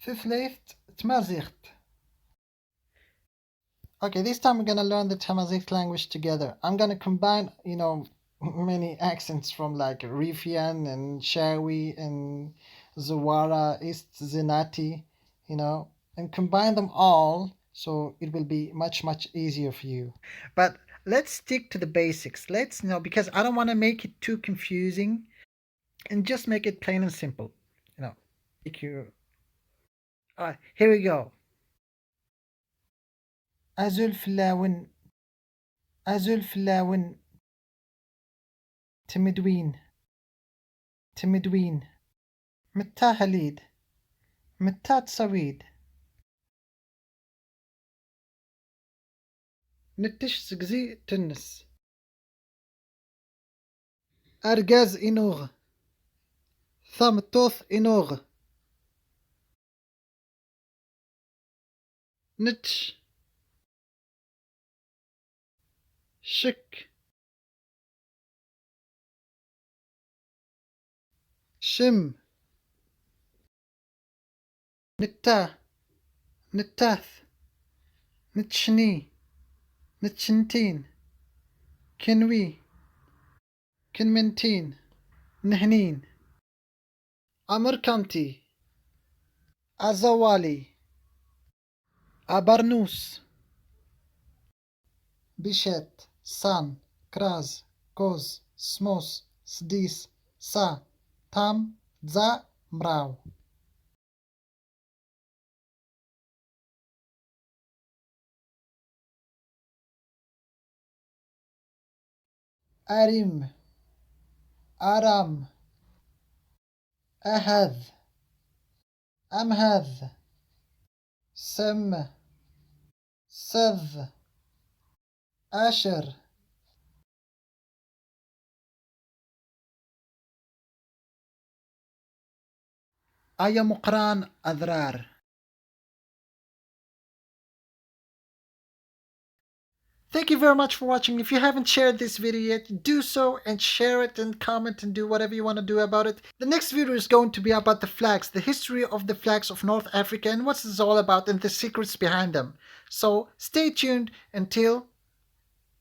Thithleith Tamazight. Okay, this time we're gonna learn the Tamazight language together. I'm gonna combine, many accents from like Rifian and Shawi and Zawara, East Zenati, and combine them all so it will be much, much easier for you. But let's stick to the basics. Let's know because I don't want to make it too confusing and just make it plain and simple. You know, make you. All right, here we go. أزلفلاون أزلفلاون تمدوين تمدوين متى هليد متى تصويد نتش زقزي تنس أرجاز إنوغ ثامتوث إنوغ نتش شك شم نتا نتاث نتشني نتشنتين كنوي كنمنتين نهنين أمركنتي أزوالي أبرنوس بشت سان كراز كوز سموس سديس سا تام زا مراو أريم أرام أهذ أمهذ سم سذ أشر أي مقران أذرار. Thank you very much for watching. If you haven't shared this video yet, do so and share it and comment and do whatever you want to do about it. The next video is going to be about the flags, the history of the flags of North Africa and what it's all about and the secrets behind them. So stay tuned until